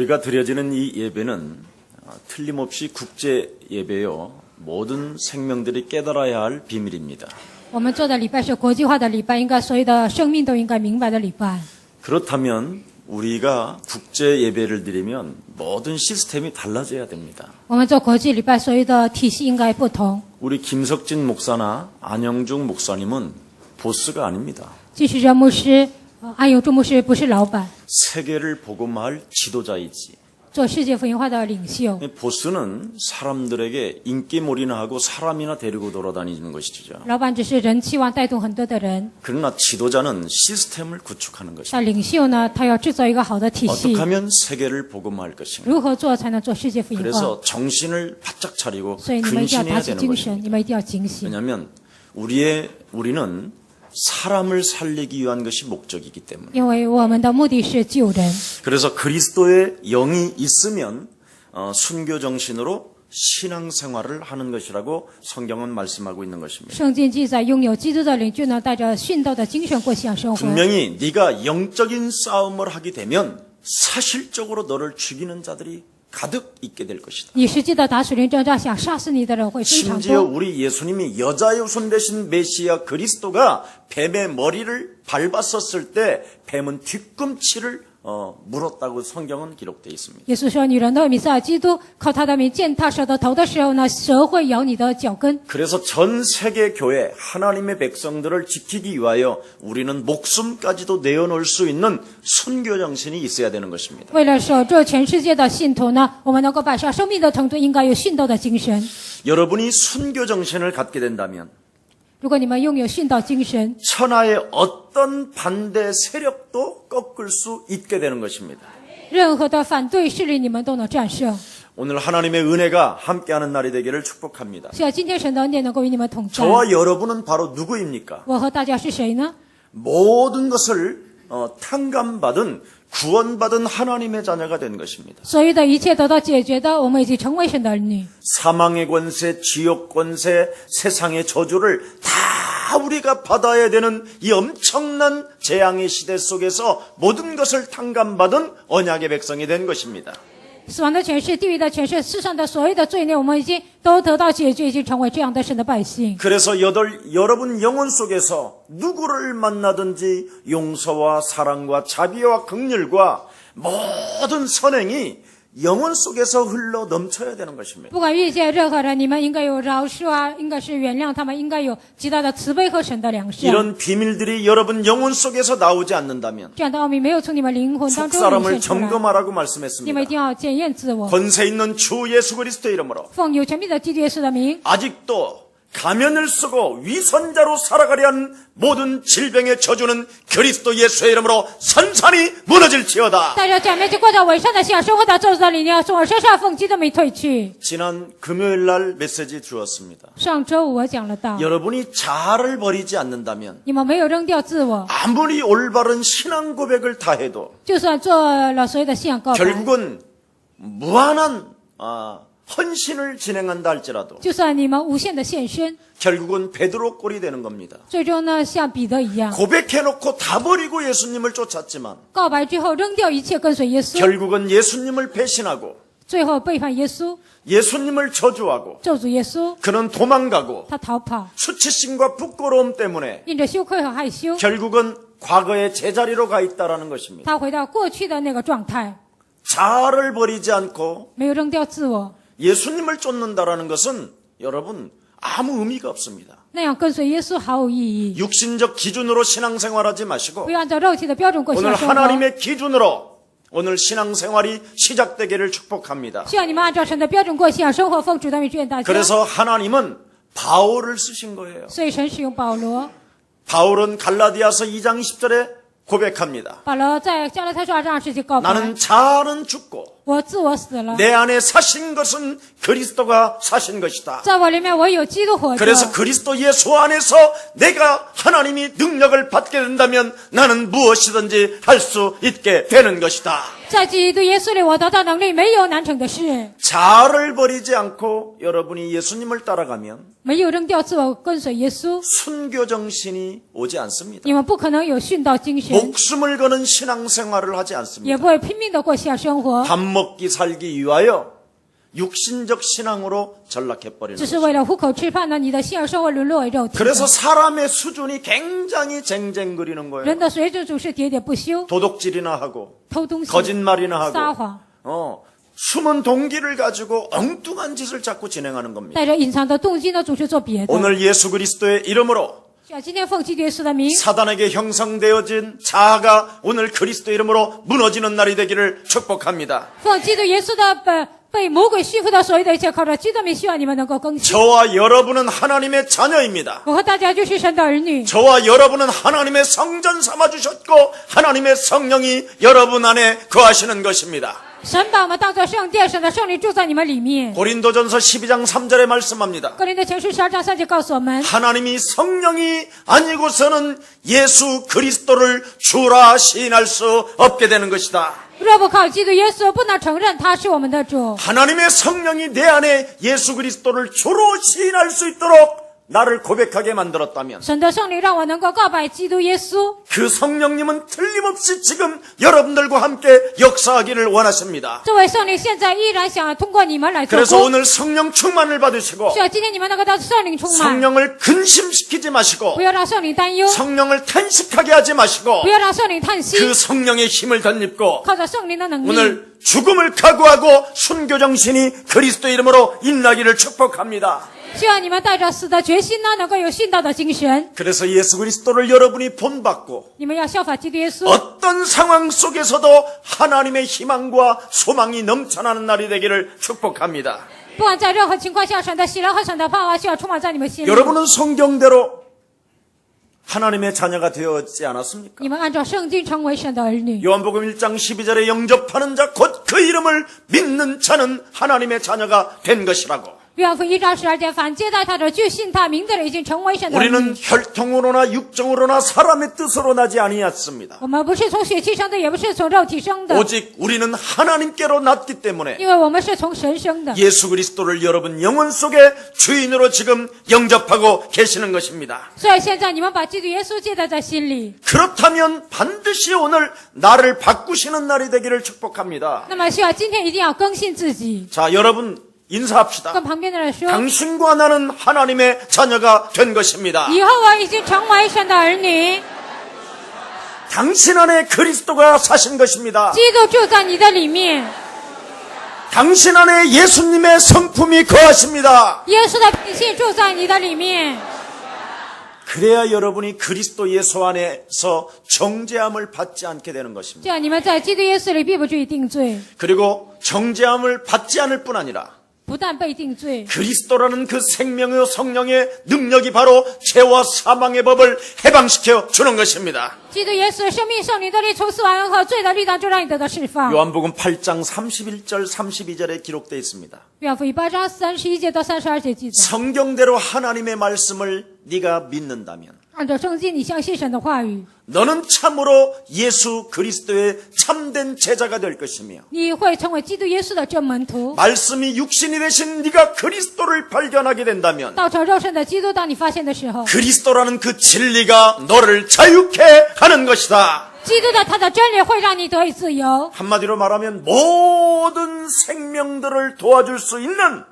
우리가 드려지는 이 예배는 틀림없이 국제 예배요. 모든 생명들이 깨달아야 할 비밀입니다. 我们做的礼拜是国际化的礼拜，应该所有的生命都应该明白的礼拜。 그렇다면 우리가 국제 예배를 드리면 모든 시스템이 달라져야 됩니다. 我们做国际礼拜，所有的体系应该不同。 우리 김석진 목사나 안영중 목사님은 보스가 아닙니다. 继续任牧师、安永柱牧师不是老板， 세계를 복음화할 지도자이지. 做世界福音化的领袖。 보스는 사람들에게 인기몰이나 하고 사람이나 데리고 돌아다니는 것이죠. 老板只是人期望带动很多的人， 그러나 지도자는 시스템을 구축하는 것입니다. 但领袖呢，他要制造一个好的体 어떻게 系。 하면 세계를 복음화할 것인가. 如何做才能做世界福音化？ 그래서 정신을 바짝 차리고 所以你们一定要打 근신해야 起 되는 精神， 것입니다. 你们一定要警醒。 왜냐하면 우리는 사람을 살리기 위한 것이 목적이기 때문에. 因为我们的目的是救人， 그래서 그리스도의 영이 있으면 순교 정신으로 신앙생활을 하는 것이라고 성경은 말씀하고 있는 것입니다. 圣经记载，拥有基督的灵就能带着殉道的精神过信仰生活。 분명히 네가 영적인 싸움을 하게 되면 사실적으로 너를 죽이는 자들이 가득 있게 될 것이다. 你实际的打属灵征战，想杀死你的人会非常 심지어 多。 우리 예수님이 여자의 손 대신 메시아 그리스도가 뱀의 머리를 밟았었을 때 뱀은 뒤꿈치를 물었다고 성경은 기록되어 있습니다. 耶稣说：“女人的弥赛亚基督靠他的名践踏蛇的头的时候呢，蛇会咬你的脚跟。 그래서 전 세계 교회 하나님의 백성들을 지키기 위하여 우리는 목숨까지도 내어놓을 수 있는 순교 정신이 있어야 되는 것입니다. 为了守住全世界的信徒呢，我们能够摆上生命的程度，应该有殉道的精神。 여러분이 순교 정신을 갖게 된다면 如果你们拥有殉道精神， 천하의 어떤 반대 세력도 꺾을 수 있게 되는 것입니다. 任何的反对势力你们都能战胜。 오늘 하나님의 은혜가 함께하는 날이 되기를 축복합니다. 希望今天神的恩典能够与你们同在。 저와 여러분은 바로 누구입니까? 我和大家是谁呢？ 모든 것을 탕감받은 구원받은 하나님의 자녀가 된 것입니다. 所有的一切得到解决的，我们已经成为神的儿女。 사망의 권세, 지옥 권세, 세상의 저주를 다 우리가 받아야 되는 이 엄청난 재앙의 시대 속에서 모든 것을 탕감받은 언약의 백성이 된 것입니다. 死亡的权势、地狱的权势、世上的所有的罪孽，我们已经都得到解决，已经成为这样的神的百姓。 그래서 여러분 영혼 속에서 누구를 만나든지 용서와 사랑과 자비와 긍휼과 모든 선행이 영혼 속에서 흘러 넘쳐야 되는 것입니다. 不管遇见任何人，你们应该有饶恕啊，应该是原谅他们，应该有极大的慈悲和神的良善。 이런 비밀들이 여러분 영혼 속에서 나오지 않는다면 这样的奥秘没有从你们灵魂当 속 中涌 사람을 现出来， 점검하라고 你们 말씀했습니다. 一定要检验自我， 권세 있는 주 예수 그리스도 이름으로 奉有权柄的基督耶稣的名， 아직도 가면을 쓰고 위선자로 살아가려 하는 모든 질병의 저주는 그리스도 예수의 이름으로 산산이 무너질지어다. 带着假面具过着伪善的信仰生活的咒诅的理念，从我身上奉基督的名退去。 지난 금요일 날 메시지 주었습니다. 上周五我讲了道， 여러분이 자아를 버리지 않는다면 你们没有扔掉自我， 아무리 올바른 신앙 고백을 다 해도 就算做了所有的信仰告白， 결국은 무한한 헌신을 진행한다 할지라도 就算你们无限的献身， 결국은 베드로 꼴이 되는 겁니다. 最终呢像彼得一样， 고백해놓고 다 버리고 예수님을 쫓았지만 告白之后扔掉一切跟随耶稣， 결국은 예수님을 배신하고 最后背叛耶稣， 예수님을 저주하고 咒诅耶稣， 그는 도망가고 他逃跑， 수치심과 부끄러움 때문에 因着羞愧和害羞， 결국은 과거의 제자리로 가 있다라는 것입니다. 他回到过去的那个状态， 자아를 버리지 않고 没有扔掉自我， 예수님을 쫓는다라는 것은 여러분 아무 의미가 없습니다. 那样跟随耶稣毫无意义。 육신적 기준으로 신앙생활하지 마시고 不要按照肉体的标准过信 오늘 仰生活。 하나님의 기준으로 오늘 신앙생활이 시작되기를 축복합니다. 希望你们按照神的标准过信仰生活，奉主的名祝愿大家。 그래서 하나님은 바울을 쓰신 거예요. 所以神使用保罗， 바울은 갈라디아서 2장 10절에 고백합니다. 保罗在加拉太书2章20节告白： 나는 자아는 죽고 我自我死了， 내 안에 사신 것은 그리스도가 사신 것이다. 在我里面我有基督活着。 그래서 그리스도 예수 안에서 내가 하나님이 능력을 받게 된다면 나는 무엇이든지 할 수 있게 되는 것이다. 在基督耶稣里，我得到能力，没有难成的事。 자아를 버리지 않고 여러분이 예수님을 따라가면 没有扔掉自我，跟随耶稣， 순교 정신이 오지 않습니다. 你们不可能有殉道精神， 목숨을 거는 신앙생활을 하지 也 않습니다. 不会拼命的过下生活， 밥 먹기 살기 위하여 육신적 신앙으로 전락해버리는 只是 것입니다. 为了糊口吃饭呢？你的信仰生活沦落为肉体的。 그래서 사람의 수준이 굉장히 쟁쟁거리는 거예요. 人的水准总是喋喋不休， 도둑질이나 하고 偷东西、 거짓말이나 撒 하고 谎， 숨은 동기를 가지고 엉뚱한 짓을 자꾸 진행하는 겁니다. 带着隐藏的动机呢，总是做别的。 오늘 예수 그리스도의 이름으로 今天奉基督耶稣的名， 사단에게 형성되어진 자아가 오늘 그리스도 이름으로 무너지는 날이 되기를 축복합니다. 奉基督耶稣的被魔鬼束缚的所有的一切，靠着基督名，希望你们能够更新。 저와 여러분은 하나님의 자녀입니다. 我和大家就是神的儿女， 저와 여러분은 하나님의 성전 삼아주셨고 하나님의 성령이 여러분 안에 거하시는 것입니다. 神把我们当作圣殿，神的圣灵住在你们里面。 고린도전서 12장 3절에 말씀합니다. 哥林多前书12章3节告诉我们， 하나님이 성령이 아니고서는 예수 그리스도를 주라 시인할 수 없게 되는 것이다. 若不靠基督耶稣，不能承认他是我们的主。 하나님의 성령이 내 안에 예수 그리스도를 주로 시인할 수 있도록 나를 고백하게 만들었다면 神的圣灵让我能够告白基督耶稣， 그 성령님은 틀림없이 지금 여러분들과 함께 역사하기를 원하십니다. 这位圣灵现在依然想通过你们来做 그래서 工。 오늘 성령 충만을 받으시고 是啊，今天你们能够到圣灵充满， 성령을 근심시키지 마시고 不要让圣灵担忧， 성령을 탄식하게 하지 마시고 不要让圣灵叹息， 그 성령의 힘을 덧입고 靠着圣灵的能力， 오늘 죽음을 각오하고 순교 정신이 그리스도 이름으로 임나기를 축복합니다. 希望你们带着死的决心呢，能够有殉道的精神。 그래서 예수 그리스도를 여러분이 본받고 你们要效法基督耶稣， 어떤 상황 속에서도 하나님의 희망과 소망이 넘쳐나는 날이 되기를 축복합니다. 不管在任何情况下，神的喜乐和神的盼望需要充满在你们心里。 여러분은 성경대로 하나님의 자녀가 되었지 않았습니까? 你们按照圣经成为神的儿女。 요한복음 1장 12절에 영접하는 자 곧 그 이름을 믿는 자는 하나님의 자녀가 된 것이라고. 约翰福音1章12节，凡接待他的，就信他名的人，已经成为神的儿 우리는 女。 혈통으로나 육정으로나 사람의 뜻으로 나지 아니었습니다. 我们不是从血气生的，也不是从肉体生的， 오직 우리는 하나님께로 났기 때문에 因为我们是从神生的。 예수 그리스도를 여러분 영혼 속에 주인으로 지금 영접하고 계시는 것입니다. 所以现在你们把基督耶稣接待在心里， 그렇다면 반드시 오늘 나를 바꾸시는 날이 되기를 축복합니다. 那么需要今天一定要更新自己。 자, 여러분 인사합시다. 跟旁边的人说， 당신과 나는 하나님의 자녀가 된 것입니다. 以后我已经成为神的儿女， 당신 안에 그리스도가 사신 것입니다. 基督住在你的里面， 당신 안에 예수님의 성품이 거하십니다. 耶稣的品性住在你的里面。 그래야 여러분이 그리스도 예수 안에서 정죄함을 받지 않게 되는 것입니다. 这样你们在基督耶稣里必不至于定罪， 그리고 정죄함을 받지 않을 뿐 아니라 不但被定罪， 그리스도라는 그 생명의 성령의 능력이 바로 죄와 사망의 법을 해방시켜 주는 것입니다. 基督耶稣生命圣灵的力从死亡和罪的力当中让你得到释放。 요한복음 8장 31절 32절에 기록되어 있습니다. 约翰福音8章31节到32节记载， 성경대로 하나님의 말씀을 네가 믿는다면 按照圣经你相信神的话语， 너는 참으로 예수 그리스도의 참된 제자가 될 것이며 你会成为基督耶稣的真门徒。 말씀이 육신이 되신 네가 그리스도를 발견하게 된다면 道成肉身的基督，当你发现的时候， 그리스도라는 그 진리가 너를 자유케 하는 것이다. 基督的他的真理会让你得以自由。 한마디로 말하면 모든 생명들을 도와줄 수 있는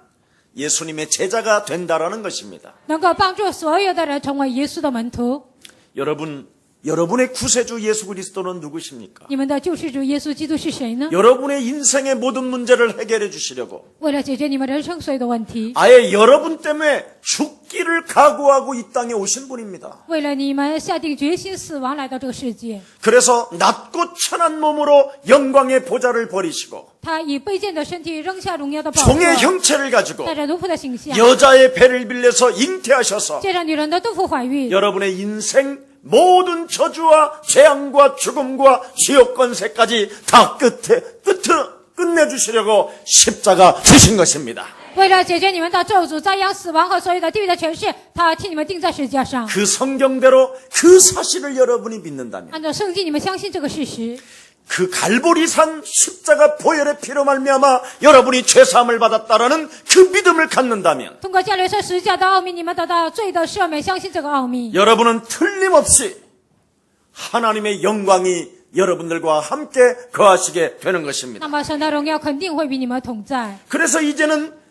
예수님의 제자가 된다라는 것입니다. 能够帮助所有的人成为耶稣的门徒。 여러분의 구세주 예수 그리스도는 누구십니까? 你们的救世主耶稣基督是谁呢？ 여러분의 인생의 모든 문제를 해결해 주시려고 为了解决你们人生所有的问题， 아예 여러분 때문에 죽기를 각오하고 이 땅에 오신 분입니다. 为了你们下定决心死亡来到这个世界， 그래서 낮고 천한 몸으로 영광의 보좌를 버리시고 他以卑贱的身体扔下荣耀的宝座， 종의 형체를 가지고 带着奴仆的形象， 여자의 배를 빌려서 잉태하셔서 借着女人的肚腹怀孕， 여러분의 인생 모든 저주와 재앙과 죽음과 지옥 권세까지 다 끝내주시려고 십자가 주신 것입니다. 为了解决你们的咒诅、灾殃、死亡和所有的地狱的权势，他替你们钉在十字架上。 그 성경대로 그 사실을 여러분이 믿는다면 按照圣经，你们相信这个事实， 그 갈보리산 십자가 보혈의 피로 말미암아 여러분이 죄사함을 받았다라는 그 믿음을 갖는다면 通过加略山十字架的奥秘，你们得到罪的赦免，相信这个奥秘， 여러분은 틀림없이 하나님의 영광이 여러분들과 함께 거하시게 되는 것입니다. 那么神的荣耀肯定会与你们同在。 그래서 이제는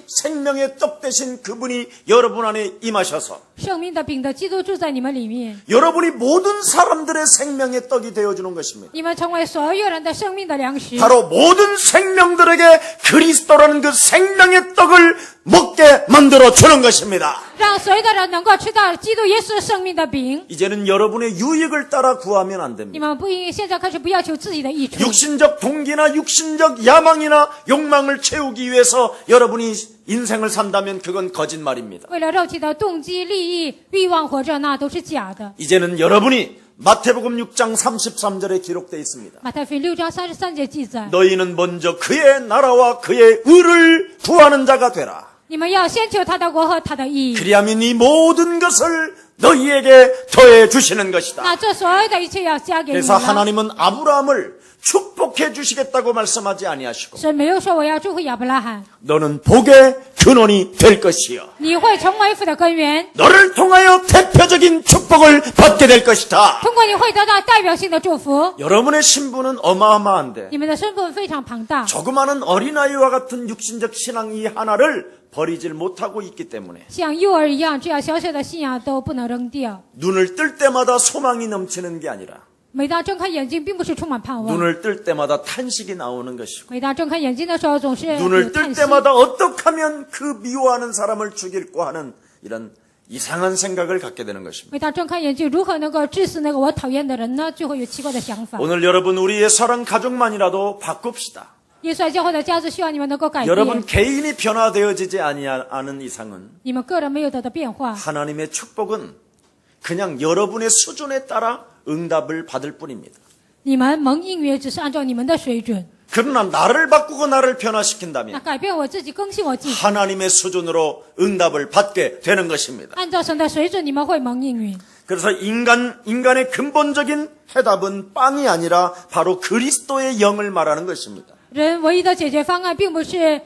생명의 떡 되신 그분이 여러분 안에 임하셔서 生命的饼的基督住在你们里面， 여러분이 모든 사람들의 생명의 떡이 되어주는 것입니다. 你们成为所有人的生命的粮食。 바로 모든 생명들에게 그리스도라는 그 생명의 떡을 먹게 만들어 주는 것입니다. 让所有的人能够吃到基督耶稣生命的饼。 이제는 여러분의 유익을 따라 구하면 안 你 됩니다. 们不应现在开始不要求自己的益处， 육신적 동기나 육신적 야망이나 욕망을 채우기 위해서 여러분이 인생을 산다면 그건 거짓말입니다. 为了肉体的动机、利益、欲望活着，那都是假的。 이제는 여러분이 마태복음 6장 33절에 기록되어 있습니다. 马太福音6章33节记载， 너희는 먼저 그의 나라와 그의 의를 구하는 자가 되라. 你们要先求他的国和他的义， 그리하면 이 모든 것을 너희에게 더해 주시는 것이다. 那这所有的一切要加给你 그래서 们。 하나님은 아브라함을 축복해 주시겠다고 말씀하지 아니하시고 神没有说我要祝福亚伯拉罕， 너는 복의 근원이 될 것이요 你会成为福的根源， 너를 통하여 대표적인 축복을 받게 될 것이다. 通过你会得到代表性的祝福。 여러분의 신분은 어마어마한데 你们的身份非常庞大， 조그마한 어린아이와 같은 육신적 신앙 이 하나를 버리질 못하고 있기 때문에 像幼儿一样，这样小小的信仰都不能扔掉。 눈을 뜰 때마다 소망이 넘치는 게 아니라 每当睁开眼睛，并不是充满盼望； 눈을 뜰 때마다 탄식이 나오는 것이고 每当睁开眼睛的时候，总是有 눈을 叹 뜰 息。 때마다 어떻게 하면 그 미워하는 사람을 죽일까 하는 이런 이상한 생각을 갖게 되는 것입니다. 每当睁开眼睛，如何能够致死那个我讨厌的人呢？就会有奇怪的想法。 오늘 여러분 우리의 사랑 가족만이라도 바꿉시다. 耶稣教会的家族希望你们能够改 여러분 变， 개인이 변화되어지지 아니하는 이상은 你们个人没有得到变化， 하나님의 축복은 그냥 여러분의 수준에 따라 응답을 받을 뿐입니다. 你们蒙应允只是按照你们的水准。 그러나 나를 바꾸고 나를 那 변화시킨다면 改变我自己，更新我自己， 하나님의 수준으로 응답을 받게 되는 것입니다. 按照神的水准，你们会蒙应允。 그래서 인간의 근본적인 해답은 빵이 아니라 바로 그리스도의 영을 말하는 것입니다. 人唯一的解决方案，并不是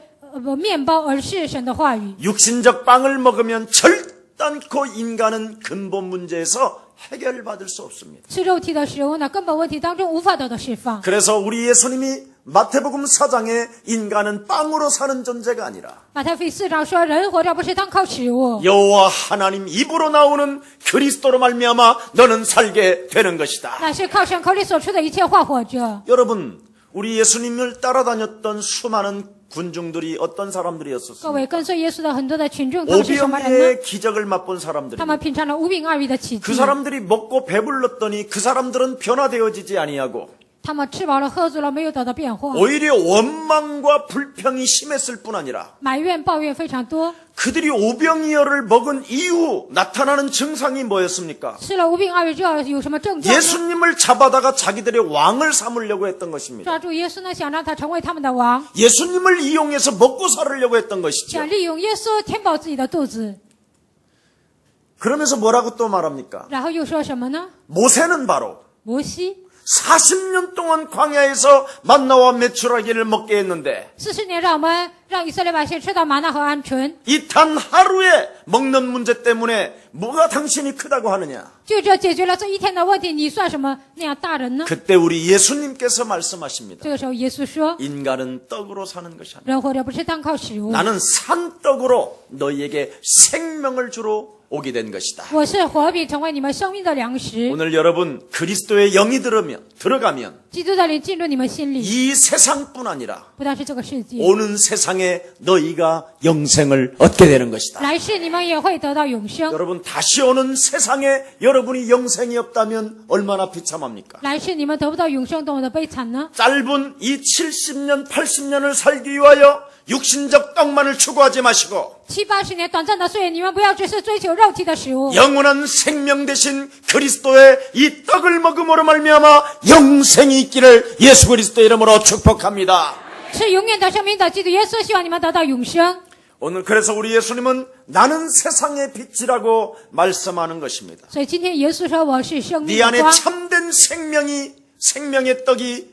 面包，而是神的话语。 육신적 빵을 먹으면 절단코 인간은 근본 문제에서 해결받을 수 없습니다. 吃肉体的食物呢，根本问题当中无法得到释放。 그래서 우리 예수님이 마태복음 4장에 인간은 빵으로 사는 존재가 아니라 马太福音4章说，人活着不是单靠食物， 여호와 하나님 입으로 나오는 그리스도로 말미암아 너는 살게 되는 것이다. 乃是靠神口里所出的一切话活着。 여러분, 우리 예수님을 따라다녔던 수많은 군중들이 어떤 各 사람들이었었습니까? 位跟随耶稣的很多的群众，他们是什么人呢？ 오병이의 기적을 맛본 他 사람들입니다. 们品尝了五饼二鱼的奇 그 迹， 사람들이 먹고 배불렀더니 그 사람들은 변화되어지지 아니하고 他们吃饱了喝足了，没有得到变化， 오히려 원망과 불평이 심했을 뿐 아니라 埋怨抱怨非常多。 그들이 오병이어를 먹은 이후 나타나는 증상이 뭐였습니까? 吃了五饼二鱼之后有什么症状呢？ 예수님을 잡아다가 자기들의 왕을 삼으려고 했던 것입니다. 抓住耶稣呢，想让他成为他们的王， 예수님을 이용해서 먹고 살으려고 했던 것이죠. 想利用耶稣填饱自己的肚子。 그러면서 뭐라고 또 말합니까? 然后又说什么呢？ 모세는 바로 摩西 40년 동안 광야에서 만나와 메추라기를 먹게 했는데 40年让以色列百姓吃到玛纳和鹌鹑， 이 단 하루에 먹는 문제 때문에 뭐가 당신이 크다고 하느냐? 就这解决了这一天的问题，你算什么那样大人呢？ 그때 우리 예수님께서 말씀하십니다. 这个时候耶稣说， 인간은 떡으로 사는 것이 아니라 人活着不是单靠食物， 나는 산떡으로 너희에게 생명을 주러 오게 된 것이다. 我是活饼，成为你们生命的粮食。 오늘 여러분 그리스도의 영이 들어가면 基督的灵进入你们心里， 이 세상뿐 아니라 不但是这个世界， 오는 세상에 너희가 영생을 얻게 되는 것이다. 来世你们也会得到永生。 여러분 다시 오는 세상에 여러분이 영생이 없다면 얼마나 비참합니까? 来世你们得不到永生，多么的悲惨呢？ 짧은 이 70년 80년을 살기 위하여 육신적 떡만을 추구하지 마시고 70、80年短暂的岁月，你们不要只是追求肉体的食物， 영원한 생명 되신 그리스도의 이 떡을 먹음으로 말미암아 영생이 있기를 예수 그리스도의 이름으로 축복합니다. 吃永远的生命的基督耶稣，希望你们得到永生。 오늘 그래서 우리 예수님은 나는 세상의 빛이라고 말씀하는 것입니다. 所以今天耶稣说我是生命 네 的 안에 光， 참된 생명이 생명의 떡이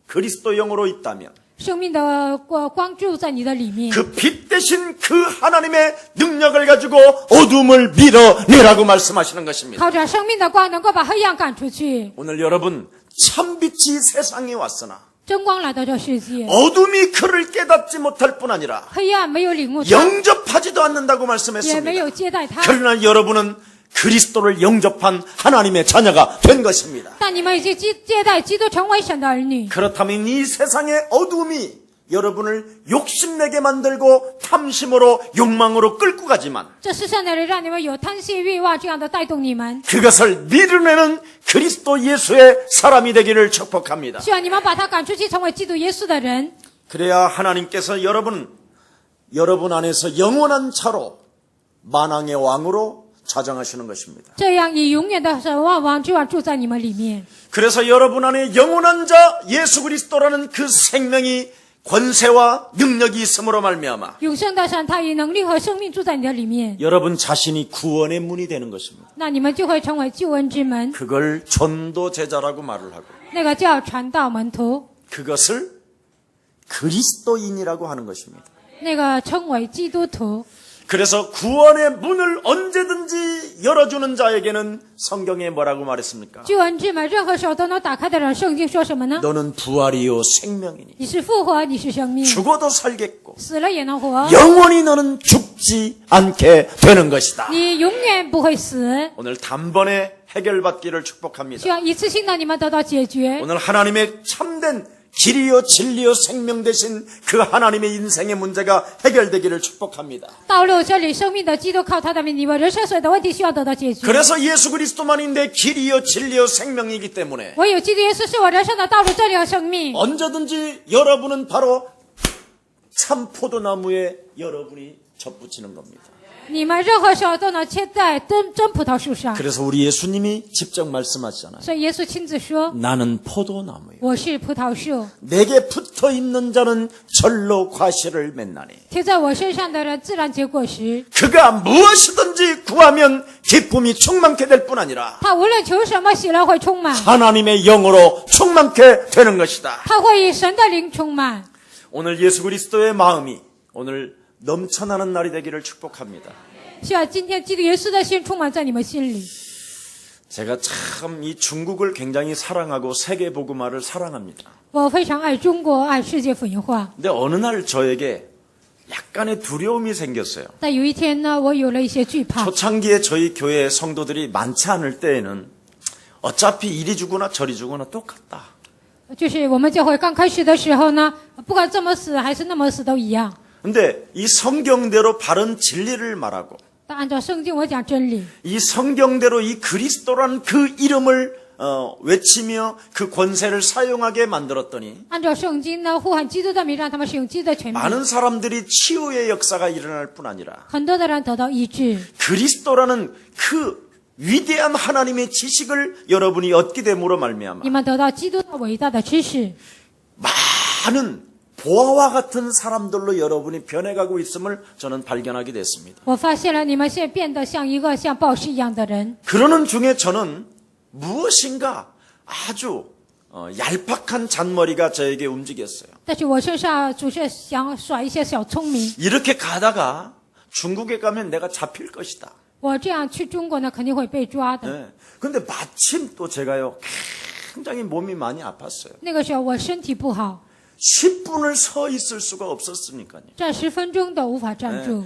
그리스도 영으로 있다면 生命的光住在你的里面， 그 빛 대신 그 하나님의 능력을 가지고 어둠을 밀어내라고 말씀하시는 것입니다. 靠着生命的光能够把黑暗赶出去。 오늘 여러분 참빛이 세상에 왔으나 真光来到这世界， 어둠이 그를 깨닫지 못할 뿐 아니라 黑暗没有领悟他， 영접하지도 않는다고 也没 말씀했습니다. 有接待他。 그러나 여러분은 그리스도를 영접한 하나님의 자녀가 된 것입니다. 但你们已经接待基督成为神的儿女。 그렇다면 이 세상의 어둠이 여러분을 욕심내게 만들고 탐심으로 욕망으로 끌고 가지만 这世上的人让你们有贪心欲望，这样的带动你们， 그것을 밀어내는 그리스도 예수의 사람이 되기를 축복합니다. 希望你们把他赶出去，成为基督耶稣的人。 그래야 하나님께서 여러분 안에서 영원한 자로 만왕의 왕으로 자정하시는 것입니다. 这样以永远的神万王之王住在你们里面。 그래서 여러분 안에 영원한 자 예수 그리스도라는 그 생명이 권세와 능력이 있음으로 말미암아 永生的神，他以能力和生命住在你的里面， 여러분 자신이 구원의 문이 되는 것입니다. 那你们就会成为救恩之门， 그걸 전도 제자라고 말을 하고 那个叫传道门徒， 그것을 그리스도인이라고 하는 것입니다. 那个称为基督徒。 그래서 구원의 문을 언제든지 열어주는 자에게는 성경에 뭐라고 말했습니까? 救恩之门任何时候都能打开的人，圣经说什么呢？ 너는 부활이요 생명이니 你是复活，你是生命， 죽어도 살겠고 死了也能活， 영원히 너는 죽지 않게 되는 것이다. 你永远不会死。 오늘 단번에 해결받기를 축복합니다. 希望一次性的你们得到解决。 오늘 하나님의 참된 길이요 진리요 생명 되신 그 하나님의 인생의 문제가 해결되기를 축복합니다. 道路真理生命的基督，靠他的名，你们人生所有的问题需要得到解决。 그래서 예수 그리스도만이 내 길이요 진리요 생명이기 때문에 唯有基督耶稣是我人生的道路、真理和生命。 언제든지 여러분은 바로 참 포도나무에 여러분이 접붙이는 겁니다. 你们任何时候都能切在真葡萄树上。 그래서 우리 예수님이 직접 말씀하시잖아요. 所以耶稣亲自说 나는 포도나무요. 我是葡萄树， 내게 붙어 있는 자는 절로 과실을 맺나니 贴在我身上的人自然结果实。 그가 무엇이든지 구하면 기쁨이 충만케 될 뿐 아니라 他无论求什么，喜乐会充满， 하나님의 영으로 충만케 되는 것이다. 他会以神的灵充满。 오늘 예수 그리스도의 마음이 오늘 넘쳐나는 날이 되기를 축복합니다. 希望今天基督耶稣的心充满在你们心里。 제가 참 이 중국을 굉장히 사랑하고 세계 복음화를 사랑합니다. 我非常爱中国，爱世界福音化。 근데 어느 날 저에게 약간의 두려움이 생겼어요. 但有一天呢，我有了一些惧怕。 초창기에 저희 교회 성도들이 많지 않을 때에는 어차피 이리 주거나 저리 주거나 똑같다. 就是我们教会刚开始的时候呢，不管这么死还是那么死都一样。 근데 이 성경대로 바른 진리를 말하고 但按照圣经我讲真理， 이 성경대로 이 그리스도라는 그 이름을 외치며 그 권세를 사용하게 만들었더니 按照圣经呢呼喊基督的名，让他们使用基督的权柄， 많은 사람들이 치유의 역사가 일어날 뿐 아니라 很多的人得到医治。 그리스도라는 그 위대한 하나님의 지식을 여러분이 얻게 됨으로 말미암아 你们得到基督的伟大的知识， 많은 보아와 같은 사람들로 여러분이 변해가고 있음을 저는 발견하게 됐습니다. 我发现了你们现在变得像一个像暴士一样的人。 그러는 중에 저는 무엇인가 아주 얄팍한 잔머리가 저에게 움직였어요. 但是我身上总是想耍一些小聪明。 이렇게 가다가 중국에 가면 내가 잡힐 것이다. 我这样去中国呢，肯定会被抓的。 네. 근데 마침 또 제가요 굉장히 몸이 많이 아팠어요. 那个时候我身体不好， 10분을 서 있을 수가 없었으니까요. 站10分钟都无法站住。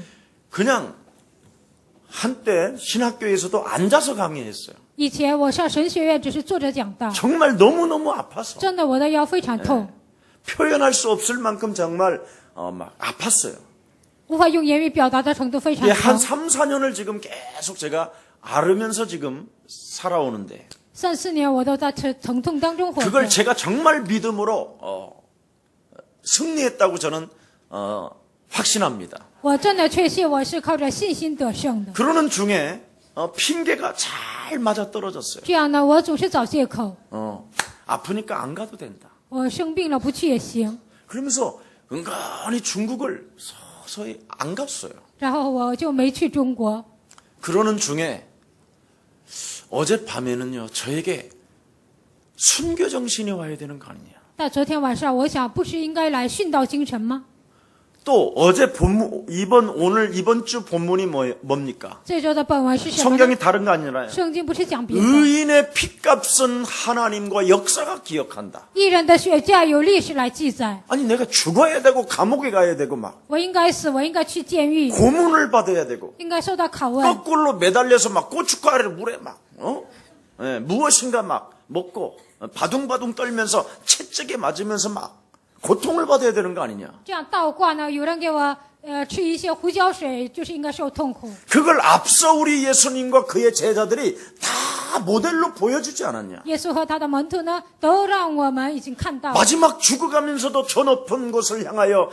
그냥 한때 신학교에서도 앉아서 강의했어요. 以前我上神学院只是坐着讲道， 정말 너무너무 아파서 真的我的腰非常痛， 표현할 수 없을 만큼 정말 막 아팠어요. 无法用言语表达的程度非常 이게 한 疼。 3, 4년을 지금 계속 제가 앓으면서 지금 살아오는데 3、4年我都在疼痛当中活 그걸 着。 제가 정말 믿음으로 승리했다고 저는 확신합니다. 我真的确信我是靠着信心得胜的。 그러는 중에 핑계가 잘 맞아떨어졌어요. 这样呢，我总是找借口， 아프니까 안 가도 된다. 我生病了不去也行。 그러면서 은근히 중국을 서서히 안 갔어요. 然后我就没去中国。 그러는 중에 어젯밤에는요 저에게 순교 정신이 와야 되는 거 아니냐. 但昨天晚上，我想不是应该来殉道精神吗？ 또 어제 본문 이번 주 본문이 뭡니까? 这周的本文是什么呢？ 성경이 다른 거 아니라요. 圣经不是讲别的， 의인의 핏값은 하나님과 역사가 기억한다. 义人的血价有历史来记载。 아니 내가 죽어야 되고 감옥에 가야 되고 막 我应该死，我应该去监狱， 고문을 받아야 되고 应该受到拷问， 거꾸로 매달려서 막 고춧가루를 물에 막 무엇인가 막 먹고 바둥바둥 떨면서 채찍에 맞으면서 막 고통을 받아야 되는 거 아니냐. 这样倒挂呢？有人给我吃一些胡椒水，就是应该受痛苦。 그걸 앞서 우리 예수님과 그의 제자들이 다 모델로 보여주지 않았냐. 耶稣和他的门徒呢，都让我们已经看到。 마지막 죽어가면서도 저 높은 곳을 향하여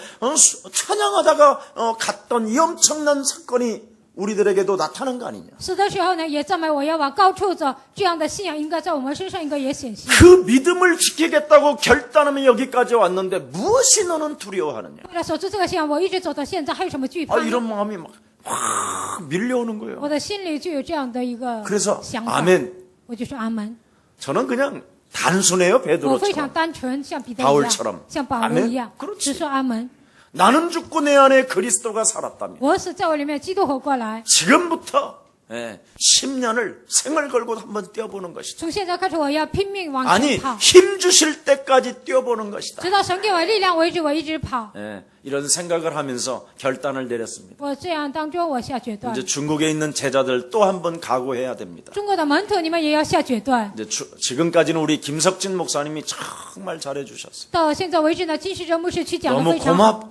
찬양하다가 갔던 이 엄청난 사건이 우리들에게도 나타난 거 아니냐. 死的时候呢，也赞美我要往高处走，这样的信仰应该在我们身上应该也显现。 그 믿음을 지키겠다고 결단하면 여기까지 왔는데 무엇이 너는 두려워하느냐. 为了守住这个信仰，我一直走到现在，还有什么惧怕 아 呢？ 이런 마음이 막 확 밀려오는 거예요. 我的心里就有这样的一个 그래서 想法。 아멘. 我就说阿门。 저는 그냥 단순해요. 我非常 베드로처럼. 单纯，像彼得一 바울처럼 样，像保罗一样 아멘 ，只说阿门。 나는 죽고 내 안에 그리스도가 살았다면 我死在我里面，基督活过来。 지금부터 10년을 생을 걸고 한번 뛰어보는 것이다. 从现在开始，我要拼命往 아니 前跑， 힘 주실 때까지 뛰어보는 것이다. 直到神给我力量为止，我一直跑。 이런 생각을 하면서 결단을 내렸습니다. 我这样当中，我下决断。 이제 중국에 있는 제자들 또 한번 각오해야 됩니다. 中国的门徒，你们也要下决断。 이제 지금까지는 우리 김석진 목사님이 정말 잘해 주셨어요. 到现在为止呢，金世哲牧师去讲的 너무 非常好，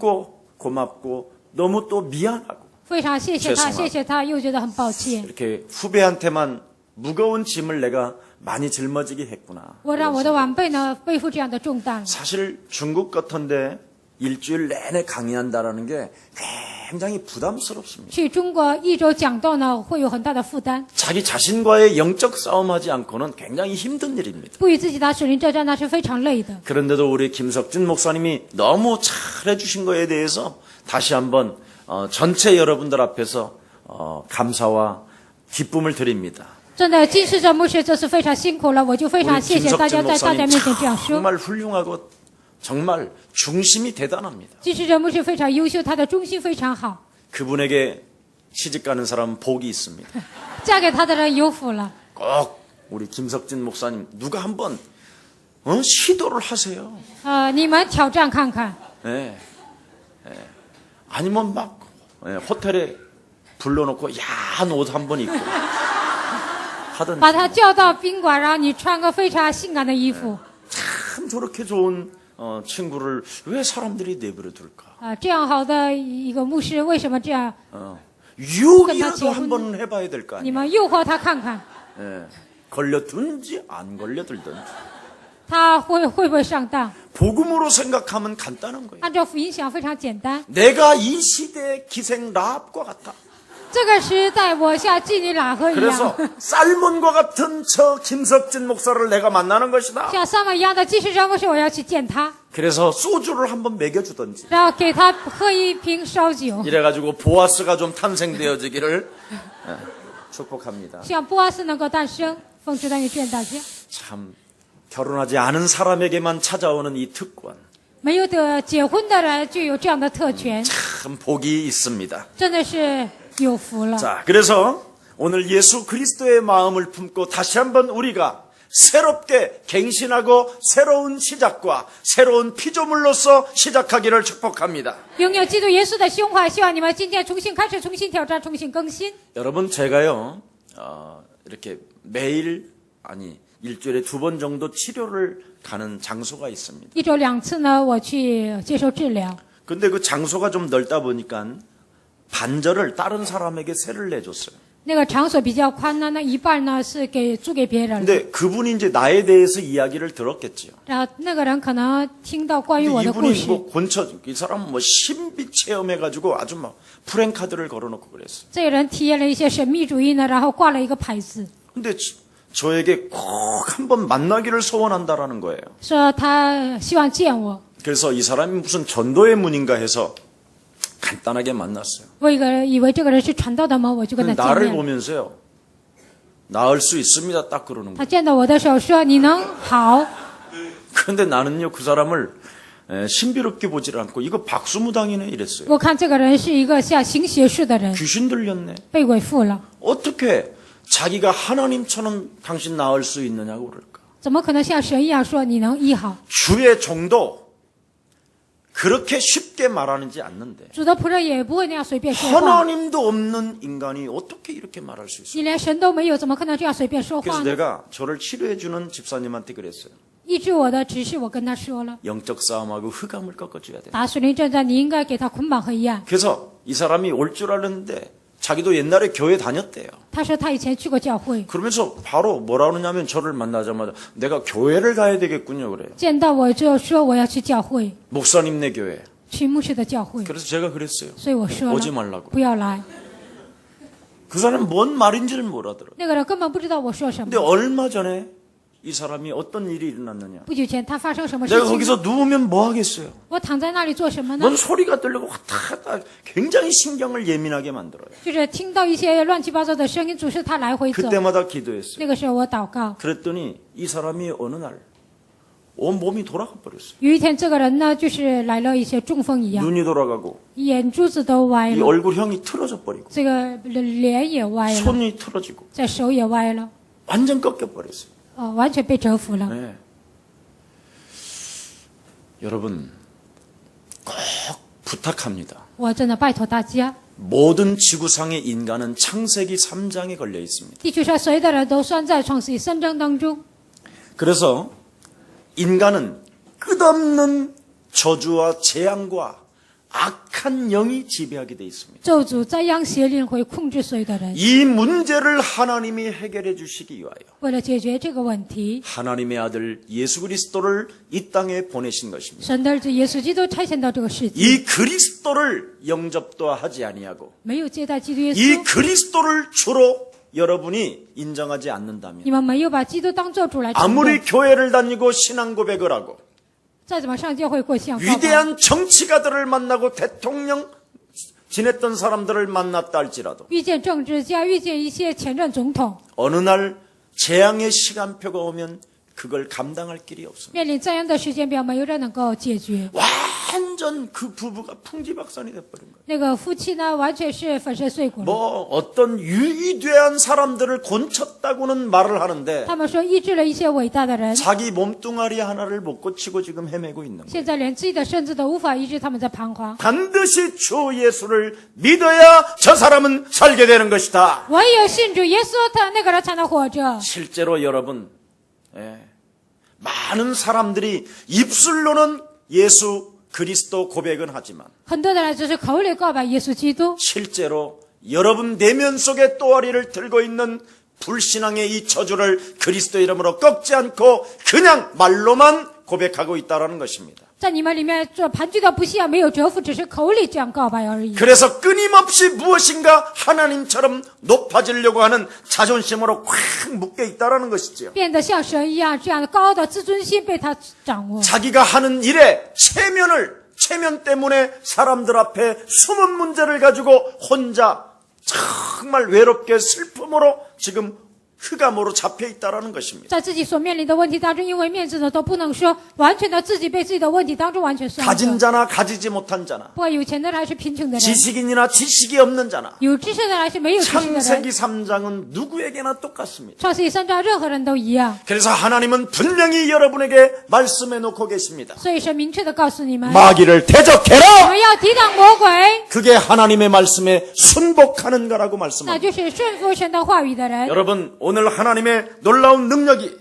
고맙고 너무 또 미안하고 非常谢谢他， 죄송합니다 谢谢他，又觉得很抱歉。 이렇게 후배한테만 무거운 짐을 내가 많이 짊어지게 했구나. 我让我的晚辈呢背负这样的重担。 사실 중국 같은데 일주일 내내 강의한다라는 게 굉장히 부담스럽습니다. 去中国一周讲道呢，会有很大的负担。 자기 자신과의 영적 싸움하지 않고는 굉장히 힘든 일입니다. 不与自己打属灵征战，那是非常累的。 그런데도 우리 김석진 목사님이 너무 잘해주신 거에 대해서 다시 한번 전체 여러분들 앞에서 감사와 기쁨을 드립니다. 真的，金世哲牧师这次非常辛苦了，我就非 우리 常谢谢大家 김석진 在大家 목사님 面前这样说。 정말 훌륭하고 정말 중심이 대단합니다. 金世哲牧师非常优秀，他的忠心非常好， 그분에게 시집가는 사람은 복이 있습니다. 嫁给他的人有福了。 꼭 우리 김석진 목사님 누가 한번 시도를 하세요. 你们挑战看看， 예. 아니면 막 호텔에 불러놓고 야한 옷 한 번 입고 하든지. 把他叫到宾馆，然后你穿个非常性感的衣服。 참 저렇게 좋은 친구를 왜 사람들이 내버려 둘까? 这样好的一个牧师，为什么这样？ 유혹이라도 한번 해봐야 될 거 你 아니에요. 们诱惑他看看， 예. 걸려든지 안 걸려들든지. 他会不会上当？ 복음으로 생각하면 간단한 거예요. 按照福音想非常简单。 내가 이 시대의 기생 라합과 같다. 这个时代，我像妓女喇合一 그래서 样， 살몬과 같은 저 김석진 목사를 내가 만나는 것이다. 像萨满一样的金世哲牧师，我要去见他， 그래서 소주를 한번 먹여주든지. 然后给他喝一瓶烧酒， 이래가지고 보아스가 좀 탄생되어지기를 축복합니다. 希望波阿斯能够诞生。奉主的名愿大家， 참 결혼하지 않은 사람에게만 찾아오는 이 특권 没有得结婚的人就有这样的特权， 참 복이 있습니다. 真的是有福了。 자, 그래서 오늘 예수 그리스도의 마음을 품고 다시 한번 우리가 새롭게 갱신하고 새로운 시작과 새로운 피조물로서 시작하기를 축복합니다. 拥有基督耶稣的胸怀，希望你们今天重新开始，重新挑战，重新更新。 여러분 제가요 이렇게 매일 아니 일주일에 2번 정도 치료를 가는 장소가 있습니다. 一周2次呢，我去接受治疗。 근데 그 장소가 좀 넓다 보니까 반절을 다른 사람에게 세를 내줬어요. 那个场所比较宽呢，那一半呢是租给别人， 근데 그분이 이제 나에 대해서 이야기를 들었겠지요. 然后那个人可能听到关于我 근데 的故 이분이 事， 뭐 권처 이 사람 뭐 신비 체험해가지고 아주 막 프랭카드를 걸어놓고 그랬어요. 这个人体验了一些神秘主义呢，然后挂了一个牌子， 근데 저에게 꼭 한번 만나기를 소원한다라는 거예요. 说他希望见我。 그래서 이 사람이 무슨 전도의 문인가 해서 간단하게 만났어요. 我以为这个人是传道的吗？我就跟他 근데 见 나를 面了。 보면서요. 나을 수 있습니다. 딱 그러는 他 거예요. 见到我的时候说你能好， 그런데 나는요 그 사람을 신비롭게 보질 않고 이거 박수무당이네 이랬어요. 我看这个人是一个像行邪术的人， 귀신 들렸네. 被鬼附了， 어떻게 자기가 하나님처럼 당신 나을 수 있느냐고 그럴까. 怎么可能像神一样说你能医好？ 주의 종도 그렇게 쉽게 말하는지 않는데 主的仆人也不会那样随便说话。 하나님도 없는 인간이 어떻게 이렇게 말할 수 있어요. 你连神都没有，怎么可能这样随便说 그래서 话呢？ 내가 저를 치료해주는 집사님한테 그랬어요. 医治我的只是我跟他说了， 영적 싸움하고 흑암을 꺾어줘야 돼. 打属灵征战，你应该给他捆绑黑暗。 그래서 이 사람이 올 줄 알았는데 자기도 옛날에 교회 다녔대요. 他说他以前去过教会， 그러면서 바로 뭐라 그러냐면 저를 만나자마자 내가 교회를 가야 되겠군요 그래요. 见到我就说我要去教会， 목사님네 교회. 去牧师的教会， 그래서 제가 그랬어요. 所以我说 오지 了 말라고. 不要来。 그 사람은 뭔 말인지를 몰라더라고요. 那个人根本不知道我说什 근데 么。 얼마 전에 이 사람이 어떤 일이 일어났느냐. 不久前他发生什么事 내가 情？ 거기서 누우면 뭐 하겠어요. 我躺在那里做什么呢？ 뭔 소리가 들리고 왔다 갔다 굉장히 신경을 예민하게 만들어요. 就是听到一些乱七八糟的声音，总是他来回走。 그때마다 기도했어요. 那个时候我祷告， 그랬더니 이 사람이 어느 날 온 몸이 돌아가 버렸어요. 有一天这个人呢，就是来了一些中风一样， 눈이 돌아가고 眼珠子都歪 이 了， 얼굴형이 틀어져 버리고 这个脸也歪了， 손이 틀어지고 在手也歪了， 완전 꺾여 버렸어요. 完全被折服了。 네. 여러분 꼭 부탁합니다. 我真的拜托大家， 모든 지구상의 인간은 창세기 3장에 걸려 있습니다. 地球上所有的人都算在创世纪3章当中。 그래서 인간은 끝없는 저주와 재앙과 악한 영이 지배하게 돼 있습니다. 咒诅、灾殃、邪灵会控制所有的人。 이 문제를 하나님이 해결해 주시기 위하여 为了解决这个问题， 하나님의 아들 예수 그리스도를 이 땅에 보내신 것입니다. 神的儿子耶稣基督差遣到这个世界， 이 그리스도를 영접도 하지 아니하고 没有接待基督耶 이 稣， 그리스도를 주로 여러분이 인정하지 않는다면 你们没有把基督当做主来承 아무리 认， 교회를 다니고 신앙 고백을 하고 再怎么上教会过信仰告白， 위대한 정치가들을 만나고 대통령 지냈던 사람들을 만났다 할지라도 遇见政治家，遇见一些前任总统， 어느 날 재앙의 시간표가 오면 그걸 감당할 길이 없습니다. 面临灾殃的时间表，没有人能够解决。 완전 그 부부가 풍지박산이 돼버린 거예요. 那个夫妻呢，完全是粉身碎骨了。 뭐 어떤 유의대한 사람들을 곤쳤다고는 말을 하는데 他们说医治了一些伟大的人， 자기 몸뚱아리 하나를 못 고치고 지금 헤매고 있는 거예요. 现在连自己的身子都无法医治，他们在彷徨。 반드시 주 예수를 믿어야 저 사람은 살게 되는 것이다. 唯有信主耶稣，他那个人才能活着。 실제로 여러분, 많은 사람들이 입술로는 예수 그리스도 고백은 하지만 很多的人只是口里告白耶稣基督， 실제로 여러분 내면 속에 또아리를 들고 있는 불신앙의 이 저주를 그리스도 이름으로 꺾지 않고 그냥 말로만 고백하고 있다는 것입니다. 在你们里面这盘踞的不信仰没有折服，只是口里这样告白而已。 그래서 끊임없이 무엇인가 하나님처럼 높아지려고 하는 자존심으로 꽉 묶여 있다는 것이죠. 变得像神一样，这样的高的自尊心被他掌握。 자기가 하는 일에 체면 때문에 사람들 앞에 숨은 문제를 가지고 혼자 정말 외롭게 슬픔으로 지금 흑암으로 잡혀 있다는 것입니다. 在自己所面临的问题当中，因为面子的都不能说，完全的自己被自己的问题当中完全算 가진 着。 자나 가지지 못한 자나 不管有钱的人还是贫穷的人， 지식인이나 지식이 없는 자나 有知识的人还是没有知识的人， 창세기 3장은 누구에게나 똑같습니다. 创世纪3章任何人都一样。 그래서 하나님은 분명히 여러분에게 말씀해 놓고 계십니다. 所以神明确的告诉你们， 마귀를 我 대적해라! 们要抵挡魔鬼， 그게 하나님의 말씀에 순복하는 거라고 那 말씀합니다. 就是顺服神的话语的人。 여러분 오늘 하나님의 놀라운 능력이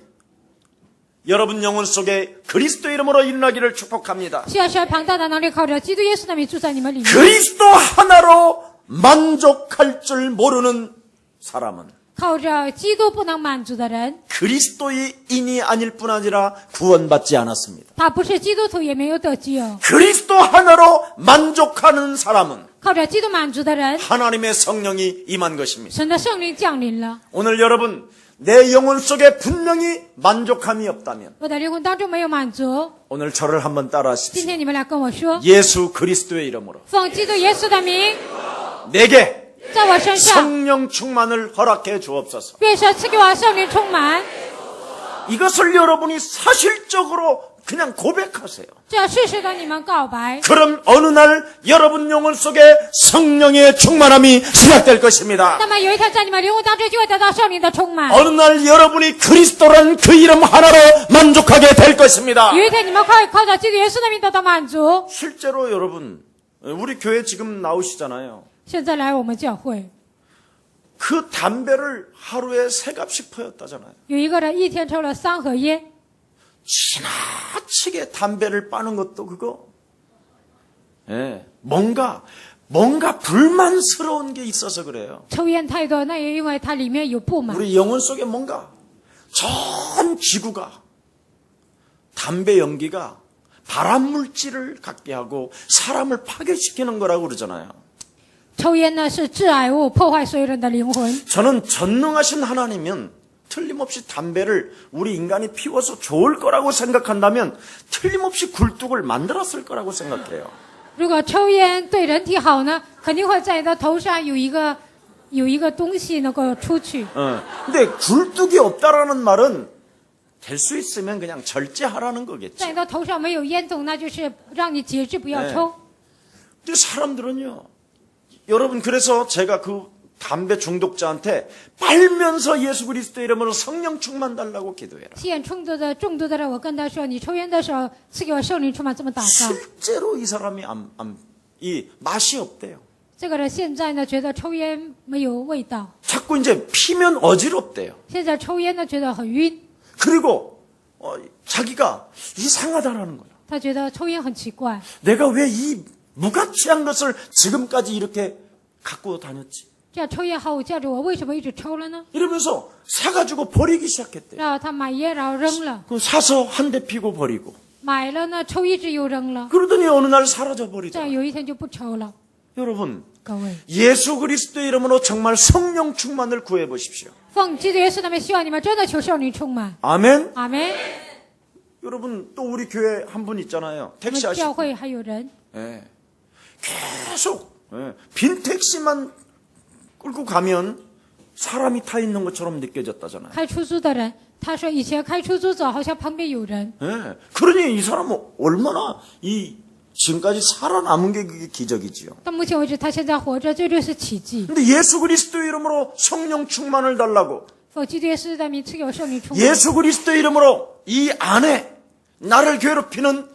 여러분 영혼 속에 그리스도 이름으로 일어나기를 축복합니다. 希望神庞大的能力靠着基督耶稣的名住在你们里面。 그리스도 하나로 만족할 줄 모르는 사람은 靠着基督不能满足的人， 그리스도인이 아닐 뿐 아니라 구원받지 않았습니다. 他不是基督徒，也没有得救。 그리스도 하나로 만족하는 사람은 靠着基督满足的人， 하나님의 성령이 임한 것입니다. 神的圣灵降临了。 오늘 여러분 내 영혼 속에 분명히 만족함이 없다면 我的灵魂当中没有满足， 오늘 저를 한번 今 따라하십시오. 天你们来跟我说， 예수 그리스도의 이름으로 奉基督耶稣的名， 내게 在我身上， 성령 충만을 허락해 주옵소서. 愿神赐给我圣灵充满。 이것을 여러분이 사실적으로 그냥 고백하세요. 这要适时的你们告白， 그럼 어느 날 여러분 영혼 속에 성령의 충만함이 시작될 것입니다. 那么有一天在你们灵魂当中就会得到圣灵的充满。 어느 날 여러분이 그리스도라는 그 이름 하나로 만족하게 될 것입니다. 有一天你们会靠着基督耶稣的名得到满足。 실제로 여러분, 우리 교회 지금 나오시잖아요. 现在来我们教会， 그 담배를 하루에 3갑씩 퍼였다잖아요. 有一个人一天抽了3盒烟， 지나치게 담배를 빠는 것도 그거, 예, 뭔가 불만스러운 게 있어서 그래요. 抽烟太多，那也因为它里面有不满。 우리 영혼 속에 뭔가 전 지구가 담배 연기가 발암 물질을 갖게 하고 사람을 파괴시키는 거라고 그러잖아요. 抽烟呢是致癌物，破坏所有人的灵魂。 저는 전능하신 하나님은 틀림없이 담배를 우리 인간이 피워서 좋을 거라고 생각한다면 틀림없이 굴뚝을 만들었을 거라고 생각해요. 如果抽烟对人体好呢，肯定会在你的头上有一个东西能够出去。 근데 굴뚝이 없다라는 말은 될 수 있으면 그냥 절제하라는 在 거겠죠. 你的头上没有烟筒，那就是让你节制，不要 네 抽。 근데 사람들은요, 여러분, 그래서 제가 그 담배 중독자한테 빨면서 예수 그리스도 이름으로 성령 충만 달라고 기도해라. 吸烟中毒的人，我跟他说，你抽烟的时候赐给我圣灵充满，这么祷告。 실제로 이 사람이 이 맛이 없대요. 这个人现在呢，觉得抽烟没有味道， 자꾸 이제 피면 어지럽대요. 现在抽烟呢觉得很晕， 그리고 자기가 이상하다라는 거예요. 他觉得抽烟很奇怪， 내가 왜 이 무가치한 것을 지금까지 이렇게 갖고 다녔지? 这样抽烟毫无价值，我为什么一直抽了呢？ 이러면서 사가지고 버리기 시작했대요. 然后他买烟，然后扔了， 그 사서 한 대 피고 버리고. 买了呢抽一支又扔了， 그러더니 어느 날 사라져 这 버리더라. 样有一天就不抽了。 여러분, 各位， 예수 그리스도의 이름으로 정말 성령 충만을 구해 보십시오. 奉基督耶稣的名，希望你们真的求圣灵充满。 아멘. 阿门。 여러분, 또 우리 교회 한 분 있잖아요. 我 택시 们 아시. 教会还有人， 예. 계속 빈 택시만 끌고 가면 사람이 타 있는 것처럼 느껴졌다잖아요. 开出租的人，他说以前开出租走，好像旁边有人。 예. 그러니 이 사람은 얼마나 지금까지 살아남은 게 그게 기적이지요. 到目前为止，他现在活着，这就是奇迹。 근데 예수 그리스도 이름으로 성령 충만을 달라고. 奉基督耶稣的名赐给我圣灵充满。 예수 그리스도 이름으로 이 안에 나를 괴롭히는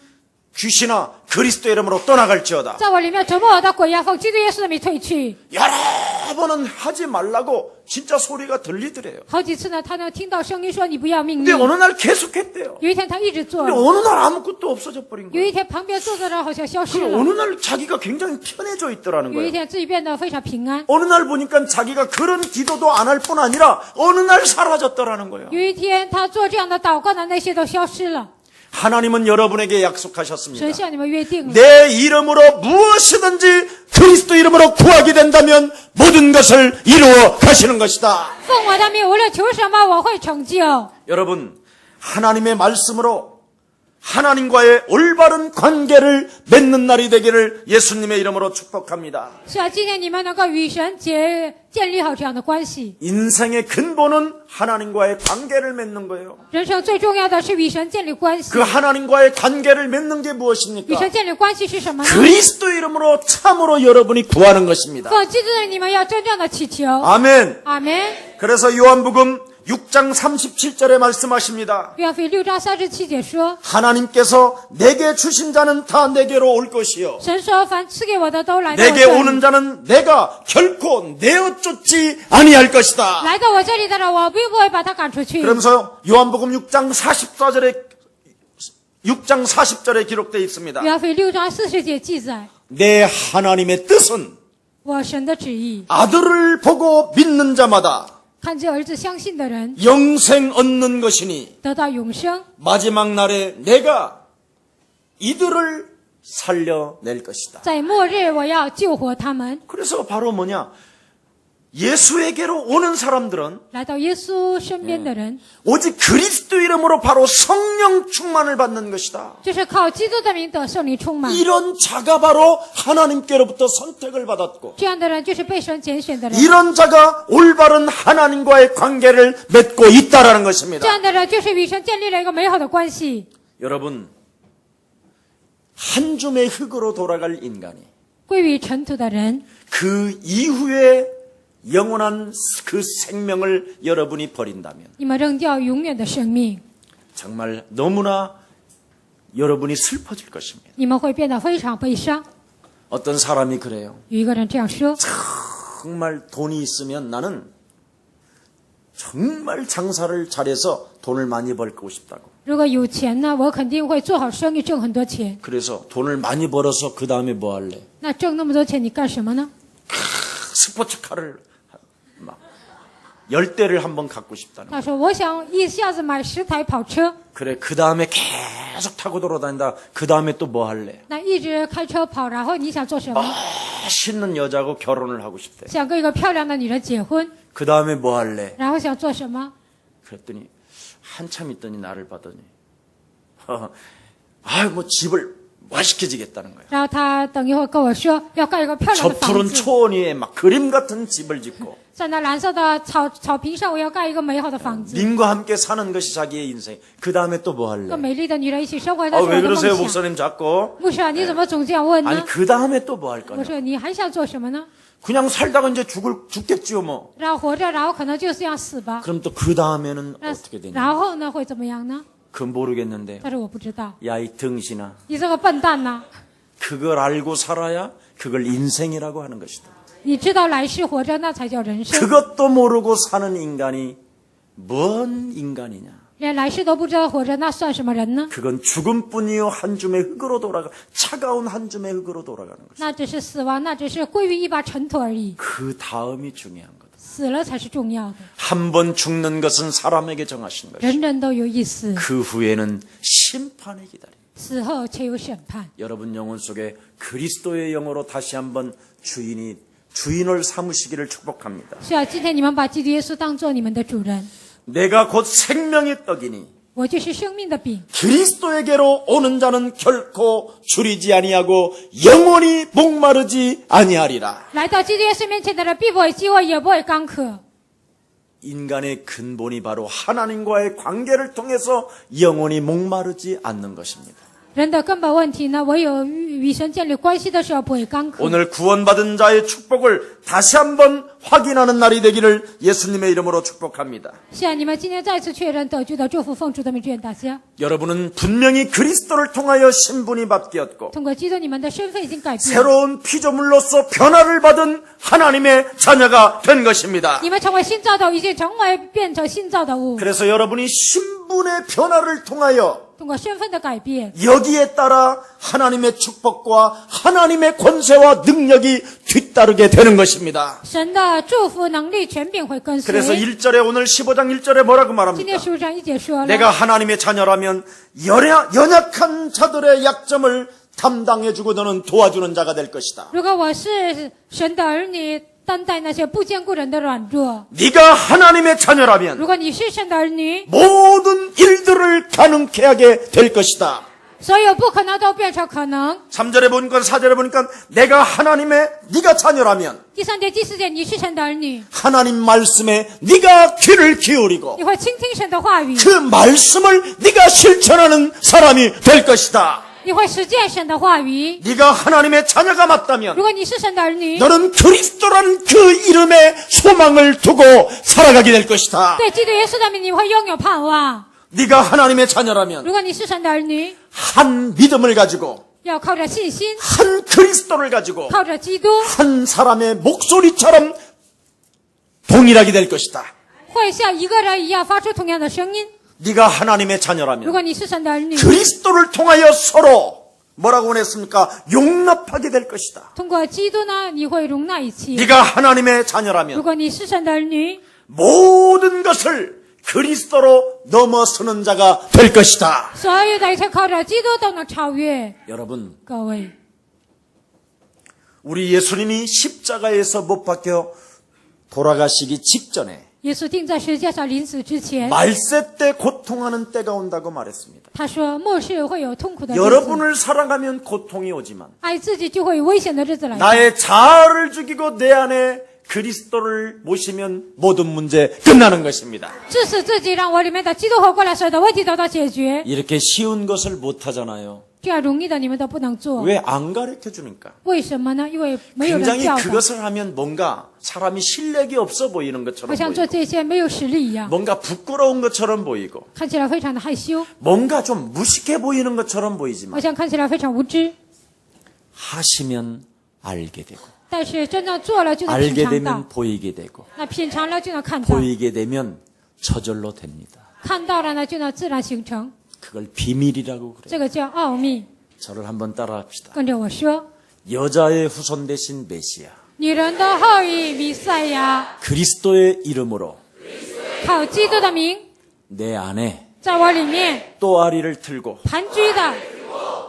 귀신아 그리스도 이름으로 떠나갈지어다. 在我里面折磨我的鬼呀，奉基督耶稣的名退去。 여러 번은 하지 말라고 진짜 소리가 들리더래요. 好几次呢，他呢听到声音说你不要命 근데 令。 어느 날 계속했대요. 有一天他一直做 근데 ， 어느 날 아무것도 없어져 버린 有 거예요. 一天旁边坐的人好像消失 그리고 了， 어느 날 자기가 굉장히 편해져 있더라는 有一 거예요. 天自己变得非常平安， 어느 날 보니까 자기가 그런 기도도 안 할 뿐 아니라 어느 날 사라졌더라는 거예요. 有一天他做这样的祷告的那些都消失了。 하나님은 여러분에게 약속하셨습니다. 神向你们约定了， 내 이름으로 무엇이든지 그리스도 이름으로 구하게 된다면 모든 것을 이루어 가시는 것이다. 奉我的名，无论求什么，我会成就。 여러분, 하나님의 말씀으로 하나님과의 올바른 관계를 맺는 날이 되기를 예수님의 이름으로 축복합니다. 是啊，今天你们能够与神建立好这样的关系。 인생의 근본은 하나님과의 관계를 맺는 거예요. 人生最重要的是与神建立关系 그 。 하나님과의 관계를 맺는 게 与 무엇입니까? 神建立关系是什么呢？ 그리스도 이름으로 참으로 여러분이 구하는 것입니다. 奉基督的你们要真正的祈求。 아멘. 阿门。 그래서 요한복음 6장 37절에 말씀하십니다. 约翰6章37节说， 하나님께서 내게 주신 자는 다 내게로 올 것이요. 神说凡赐给我的都来到我 내게 这 오는 里， 자는 내가 결코 내어 쫓지 아니할 것이다. 来到我这里的人，我并不会把他赶出去。 그러면서 요한복음 6장 40절에 기록되어 있습니다. 约翰6章40节记载， 내 하나님의 뜻은 我神的旨意， 아들을 보고 믿는 자마다 看见儿子相信的人 영생 얻는 것이니 得到永生， 마지막 날에 내가 이들을 살려낼 것이다. 在末日我要救活他们。 그래서 바로 뭐냐? 예수에게로 오는 사람들은 来到耶稣身边的人， 오직 그리스도 이름으로 바로 성령 충만을 받는 것이다. 就是靠基督的名得圣灵充满。 이런 자가 바로 하나님께로부터 선택을 받았고 这样的人就是被神拣选的人， 이런 자가 올바른 하나님과의 관계를 맺고 있다라는 这 것입니다. 样的人就是与神建立了一个美好的关系。 여러분, 한 줌의 흙으로 돌아갈 인간이 归于尘土的人， 그 이후에 영원한 그 생명을 여러분이 버린다면 你们扔掉永远的生命， 정말 너무나 여러분이 슬퍼질 것입니다. 你们会变得非常悲伤。 어떤 사람이 그래요. 有一个人这样说： 정말 돈이 있으면 나는 정말 장사를 잘해서 돈을 많이 벌고 싶다고. 如果有钱呢，我肯定会做好生意，挣很多钱。 그래서 돈을 많이 벌어서 그 다음에 뭐 할래? 那挣那么多钱，你干什么呢？ 스포츠카를 막 10대를 한번 갖고 싶다는. 他说：“我想一下子买10台跑车， 그래, 그 다음에 계속 타고 돌아다닌다. 그 다음에 또 뭐 할래? 那一直开车跑，然后你想做什么？ 멋있는 여자하고 결혼을 하고 싶대. 想跟一个漂亮的女人结婚， 그 다음에 뭐 할래? 然后想做什么？ 그랬더니 한참 있더니 나를 봐더니 뭐 집을 멋있게 지겠다는 거야. 然后他等一会儿跟我说要盖一个漂亮 저 的房 푸른 子， 초원 위에 막 그림 같은 집을 짓고 在那蓝色的草坪上，我要盖一个美好的房子， 님과 함께 사는 것이 자기의 인생. 그 다음에 또 뭐 跟 할래? 美丽的女人一起生活，那是我 왜 的梦 그러세요, 想。 목사님 자꾸? 牧师啊，你怎么总这样问 아니 呢？ 그 다음에 또 뭐 할 我 거냐? 说你还想做什么呢？ 그냥 살다가 이제 죽겠지요 뭐. 然后活着，然后可能就这样死吧。 그럼 또 그 다음에는 那 어떻게 되냐? 然后呢会怎么样呢？ 그건 모르겠는데. 但是我不知道。 야, 이 등신아. 你这个笨蛋呐！ 그걸 알고 살아야 그걸 인생이라고 하는 것이다. 你知道来世活着，那才叫人生。 그것도 모르고 사는 인간이 뭔 인간이냐? 连来世都不知道活着，那算什么人呢？ 그건 죽음뿐이요 한 줌의 흙으로 돌아가 차가운 한 줌의 흙으로 돌아가는 것이다. 那只是死亡，那只是归于一把尘土而已。 그 다음이 중요한 거다. 死了才是重要的。 한 번 죽는 것은 사람에게 정하신 것이다. 人人都有一死， 그 후에는 심판이 기다린다. 死后且有审判。 여러분 영혼 속에 그리스도의 영으로 다시 한번 주인을 삼으시기를 축복합니다. 是啊，今天你们把基督耶稣当做你们的主人， 내가 곧 생명의 떡이니 我就是生命的饼。 그리스도에게로 오는 자는 결코 줄이지 아니하고 영원히 목마르지 아니하리라. 来到基督耶稣面前的人，必不会饥饿，也不会干渴。 인간의 근본이 바로 하나님과의 관계를 통해서 영원히 목마르지 않는 것입니다. 人的根本问题呢，唯有与神建立关系的时候不会干渴。 오늘 구원받은 자의 축복을 다시 한번 확인하는 날이 되기를 예수님의 이름으로 축복합니다. 是啊，你们今天再次确认得救的祝福，奉主的名祝愿大家。 여러분은 분명히 그리스도를 통하여 신분이 바뀌었고 通过基督，你们的身份已经改变， 새로운 피조물로서 변화를 받은 하나님의 자녀가 된 것입니다. 你们成为新造的，已经变成新造的物。 그래서 여러분이 신분의 변화를 통하여 通过身份的改变， 여기에 따라 하나님의 축복과 하나님의 권세와 능력이 뒤따르게 되는 것입니다. 神的祝福、能力、权柄会跟随。 그래서 1절에 오늘 15장 1절에 뭐라고 今 말합니까? 天15章1节说了， 내가 하나님의 자녀라면 연약한 자들의 약점을 담당해주고 너는 도와주는 자가 될 것이다. 如果我是神的儿女，担待那些不坚固人的软弱。 네가 하나님의 자녀라면 如果你是神的儿女， 모든 일들을 가능케 하게 될 것이다. 所有不可能都变成可能。 3절에 보니까 4절에 보니까 네가 자녀라면 第3节、第4节，你是神的儿女， 하나님 말씀에 네가 귀를 기울이고 你会倾听神的话语， 그 말씀을 네가 실천하는 사람이 될 것이다. 你会实践神的话语。 네가 하나님의 자녀가 맞다면 如果你是神的儿女， 너는 그리스도라는 그 이름의 소망을 두고 살아가게 될 것이다. 对基督耶稣的名，你会拥有盼望。 네가 하나님의 자녀라면 如果你是神的儿女， 한 믿음을 가지고 要靠着信心， 한 그리스도를 가지고 靠着基督， 한 사람의 목소리처럼 동일하게 될 것이다. 会像一个人一样发出同样的声音。 네가 하나님의 如 자녀라면 果你是神的儿女， 그리스도를 통하여 서로 뭐라고 원했습니까? 용납하게 될 것이다. 通过基督呢，你会容纳一切。 네가 하나님의 如 자녀라면 果你是神的儿女， 모든 것을 그리스도로 넘어서는 자가 될 것이다. 所有的一切靠着基督都能超越。 여러분, 各位， 우리 예수님이 십자가에서 못 박혀 돌아가시기 직전에 耶稣钉在十字架上临死之前， 말세 때 고통하는 때가 온다고 말했습니다. 他说末世会有痛苦的日子， 여러분을 사랑하면 고통이 오지만 爱自己就会有危险的日子来到。 나의 자아를 죽이고 내 안에 그리스도를 모시면 모든 문제 끝나는 것입니다. 致死自己，让我里面的基督活过来，所有的问题得到解决。 이렇게 쉬운 것을 못하잖아요. 这样容易的你们都不能做， 왜 안 가르쳐 주니까? 为什么呢？因为没有人 굉장히 教导， 그것을 하면 뭔가 사람이 실력이 없어 보이는 好 것처럼 像做 보이고 这些没有实力一样， 뭔가 부끄러운 것처럼 보이고 看起来非常的害羞， 뭔가 좀 무식해 보이는 것처럼 보이지만 好像看起来非常无知。 하시면 알게 되고 但是真正做了就能品 알게 尝到 되면 ， 보이게 되고 那品尝了就能看到， 보이게 되면 저절로 됩니다. 看到了呢就能自然形成， 그걸 비밀이라고 그래요. 这个叫奥秘。 저를 한번 따라합시다. 跟着我说， 여자의 후손 대신 메시아 女人的后裔弥赛亚， 그리스도의 이름으로 靠基督的名， 내 안에 在我里面 또아리를 틀고 盘踞的，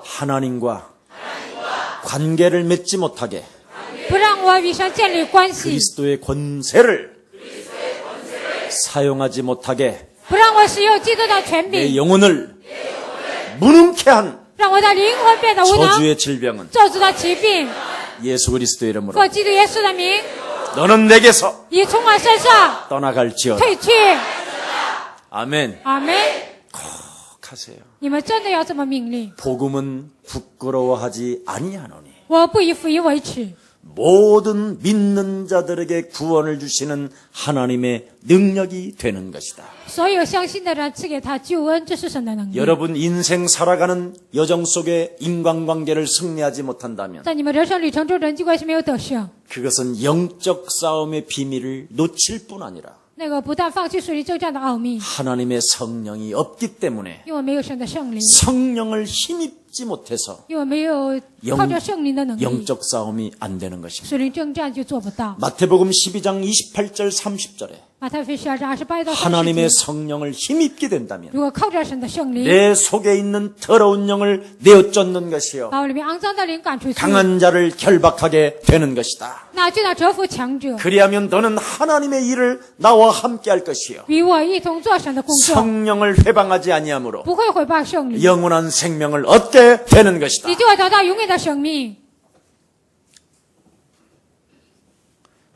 하나님과 관계를 맺지 못하게 不让我与神建立关系， 그리스도의 권세를 사용하지 못하게 不让我使用基督的权 내 柄， 영혼을 무능케 한 让我的灵魂变得无能， 저주의 질병은 咒诅的疾病， 예수 그리스도 이름으로 奉基督耶稣的名， 너는 내게서 已从我身上 떠나갈지어다. 退去。 아멘. 阿门。 꼭 하세요. 你们真的要这么命令？ 복음은 부끄러워하지 아니하노니 我不以福音为耻， 모든 믿는 자들에게 구원을 주시는 하나님의 능력이 되는 것이다. 所有相信的人赐给他救恩，这是神的能力。 여러분 인생 살아가는 여정 속에 인간관계를 승리하지 못한다면 在你们人生旅程中，人际关系没有得胜， 그것은 영적 싸움의 비밀을 놓칠 뿐 아니라 那个不但放弃属灵征战的奥秘， 하나님의 성령이 없기 때문에 因为没有神的圣灵， 성령을 힘입지 못해서 因为没有靠着圣灵的能力， 영적 싸움이 안 되는 것입니다. 属灵征战就做不到。 마태복음 12장 28절 30절에 马太福音12章28到30 하나님의 节， 성령을 힘입게 된다면 如果靠着神的圣灵， 내 속에 있는 더러운 영을 내어쫓는 것이요 把我里面肮脏的灵赶出去， 강한 자를 결박하게 되는 것이다. 那就能折服强者， 그리하면 너는 하나님의 일을 나와 함께 할 것이요 与我一同做神的工作， 성령을 회방하지 아니하므로 不会毁谤圣灵， 영원한 생명을 얻게 되는 것이다. 你就会得到永远的生命。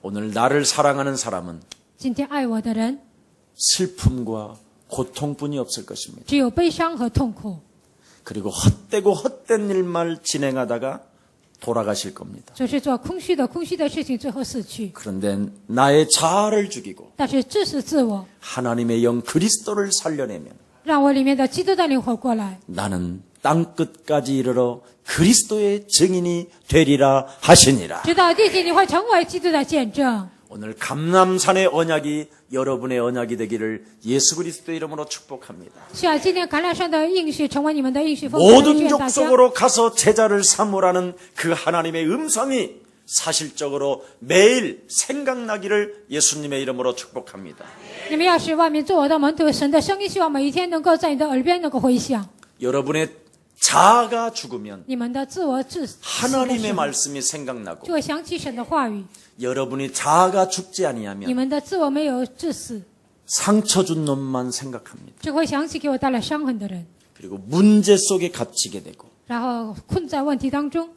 오늘 나를 사랑하는 사람은 今天爱我的人， 슬픔과 고통뿐이 없을 것입니다. 只有悲伤和痛苦， 그리고 헛되고 헛된 일만 진행하다가 돌아가실 겁니다. 只是做空虚的事情，最后死去。 그런데 나의 자아를 죽이고 但是致死自我， 하나님의 영 그리스도를 살려내면 让我里面的基督的灵活过来， 나는 땅끝까지 이르러 그리스도의 증인이 되리라 하시니라. 直到地极，你会成为基督的见证。 오늘 감람산의 언약이 여러분의 언약이 되기를 예수 그리스도 이름으로 축복합니다. 是啊，今天橄榄山的应许成为你们的应许，奉主的 모든 愿大家。 족속으로 가서 제자를 삼으라는 그 하나님의 음성이 사실적으로 매일 생각나기를 예수님의 이름으로 축복합니다. 你们要使外面做我的门徒，神的声音希望每一天能够在你的耳边能够回响。 여러분의 자아가 죽으면 你们的自我致死的时 하나님의 候， 말씀이 생각나고 就会想起神的话语。 여러분이 자아가 죽지 你 아니하면 们的自我没有致死， 상처 준 놈만 생각합니다. 只会想起给我带来伤痕的人， 그리고 문제 속에 갇히게 되고 然后困在问题当中，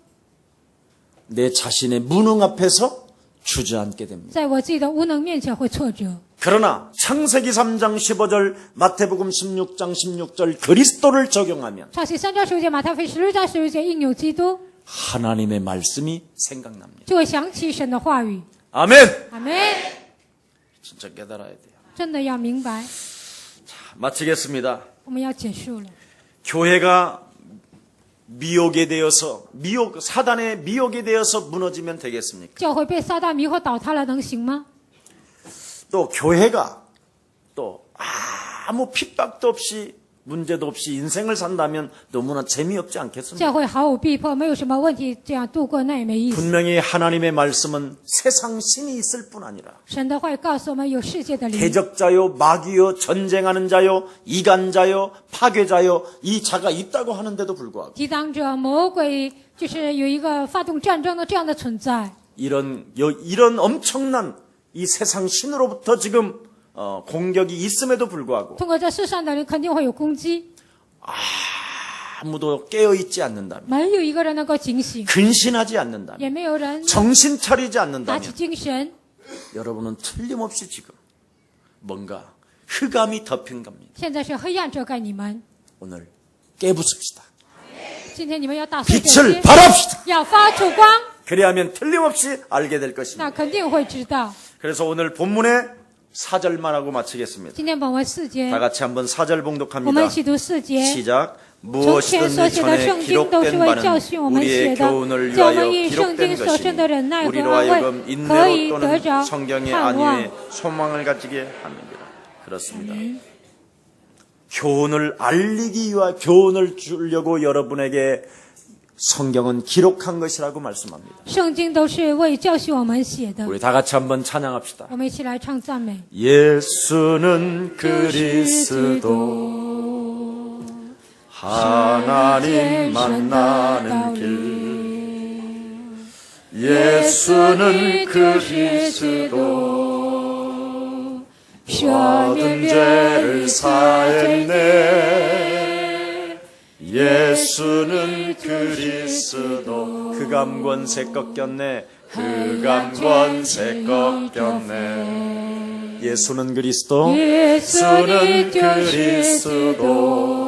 내 자신의 무능 앞에서 주저앉게 됩니다. 在我自己的无能面前会挫折。 그러나 창세기 3장 15절 마태복음 16장 16절 그리스도를 적용하면 创世3章16节，马太福音16章16节应用基督， 하나님의 말씀이 생각납니다. 就会想起神的话语。 아멘. 阿门。 진짜 깨달아야 돼요. 真的要明白， 마치겠습니다. 我们要结束了。 교회가 미혹에 되어서 사단의 미혹에 되어서 무너지면 되겠습니까? 教会被撒旦迷惑倒塌了，能行吗？ 또 교회가 또 아무 핍박도 없이 문제도 없이 인생을 산다면 너무나 재미없지 않겠습니까? 教会毫无逼迫，没有什么问题，这样度过那也没意思。 분명히 하나님의 말씀은 세상 신이 있을 뿐 아니라 神的话语告诉我们，有世界的灵， 대적자요, 마귀요, 전쟁하는 자요, 이간자요, 파괴자요, 이 자가 있다고 하는데도 불구하고 抵挡者、魔鬼，就是有一个发动战争的这样的存在。 이런 엄청난 이 세상 신으로부터 지금 공격이 있음에도 불구하고 通过这世上的人肯定会有攻击， 아무도 깨어있지 않는다면, 没有一个人能够警醒， 근신하지 않는다면, 也没有人 정신 차리지 打 않는다면 起精神， 여러분은 틀림없이 지금 뭔가 흑암이 덮인 겁니다. 现在是黑暗遮盖你们。 오늘 깨부숩시다. 今天你们要大碎这 빛을 些， 발합시다. 要发出光， 그래야면 틀림없이 알게 될 것입니다. 那肯定会知道。 그래서 오늘 본문의 4절만 하고 마치겠습니다. 今天本文4节 다 ， 같이 한번 4절 我们 봉독합니다. 一起读4节。 시작. 从前所 무엇이든 写的 전에 圣经都是 기록된 为教 바는 训我们 우리의 写的， 교훈을 叫我 위하여 们以圣经 기록된 所生的忍耐 것이니 和 우리로 安慰 하여금 ，可 인내로 以得 또는 着 성경의 盼望 안위에 。 소망을 가지게 합니다. 그렇습니다. 교훈을 알리기 위하 교훈을 주려고 여러분에게 성경은 기록한 것이라고 말씀합니다. 圣经都是为教训我们写的。 우리 다 같이 한번 찬양합시다. 我们一起来唱赞美。 예수는 그리스도 하나님 만나는 길 예수는 그리스도 모든 죄를 사했네 예수는 그리스도 흑암 권세 꺾였네 흑암 권세 꺾였네 예수는 그리스도 예수는 그리스도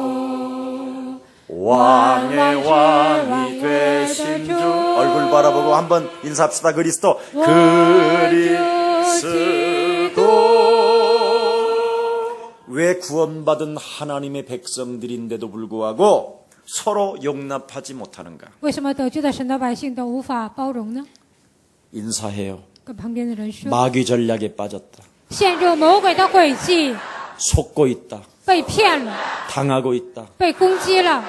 왕의 왕이 되신 주 얼굴 바라보고 한번 인사합시다. 그리스도 왜 구원받은 하나님의 백성들인데도 불구하고 서로 용납하지 못하는가 为什么得救的神的百姓都无法包容呢？ 인사해요. 跟旁边的人说， 마귀 전략에 빠졌다. 陷入魔鬼的诡计， 속고 있다. 被骗了， 당하고 있다. 被攻击了。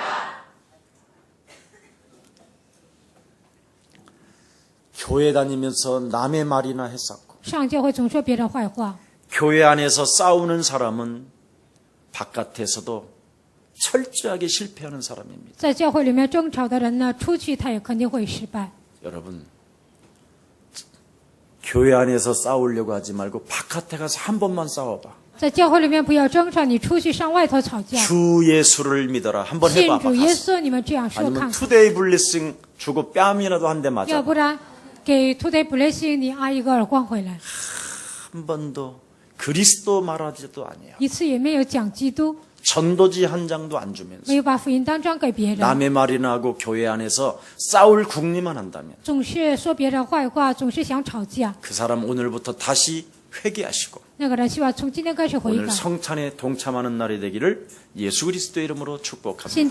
교회 다니면서 남의 말이나 했었고 上教会总说别人坏话， 교회 안에서 싸우는 사람은 바깥에서도 철저하게 실패하는 사람입니다. 在教会里面争吵的人呢，出去他也肯定会失败。 여러분, 교회 안에서 싸우려고 하지 말고 바깥에 가서 한 번만 싸워봐. 在教会里面不要争吵，你出去上外头吵架。 주 예수를 믿어라. 한번 信 해봐봐. 主耶 가서. 稣，你们这样说 아니면 看看， 투데이 블리싱 주고 뺨이라도 한 대 要 맞아. 不然给 Today Blessing 你挨一个耳光回来， 한 번도 그리스도 말하지도 아니에요. 一次也没有讲基督， 전도지 한 장도 안 주면서 没有把福音当章给别人， 남의 말이나 하고 교회 안에서 싸울 궁리만 한다면 总是说别人坏话，总是想吵架。 그 사람 오늘부터 다시 회개하시고 那个人希望从今天开始悔 오늘 改。 성찬에 동참하는 날이 되기를 예수 그리스도 이름으로 축복합니다. 今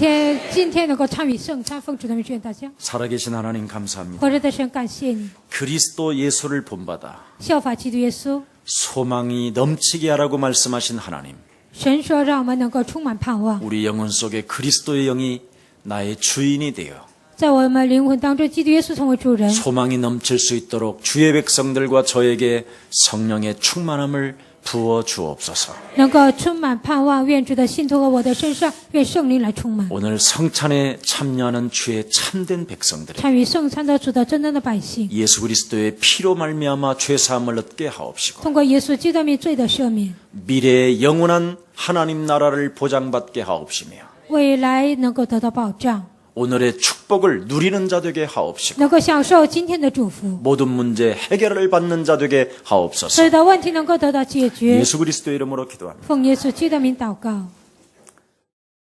天能够参与圣餐，奉主的名祝愿大家。 살아계신 하나님 감사합니다. 活着的神，感谢你， 그리스도 예수를 본받아 效法基督耶稣。 소망이 넘치게 하라고 말씀하신 하나님. 神说，让我们能够充满盼望， 우리 영혼 속에 그리스도의 영이 나의 주인이 되어 在我们灵魂当中，基督耶稣成为主人， 소망이 넘칠 수 있도록 주의 백성들과 저에게 성령의 충만함을 부어 주옵소서. 能够充满盼望。愿主的信徒和我的身上，愿圣灵来充满。 오늘 성찬에 참여하는 주의 참된 백성들에게 参与圣餐的主的真正的百姓， 예수 그리스도의 피로 말미암아 죄 사함을 얻게 하옵시고 通过耶稣基督的名罪的赦免， 미래의 영원한 하나님 나라를 보장받게 하옵시며 未来能够得到保障， 오늘의 축복을 누리는 자 되게 하옵시고 能够享受今天的祝福， 모든 문제 해결을 받는 자 되게 所 하옵소서. 有的问题能够得到解决。 예수 그리스도 이름으로 기도합니다. 奉耶稣基督的名祷告。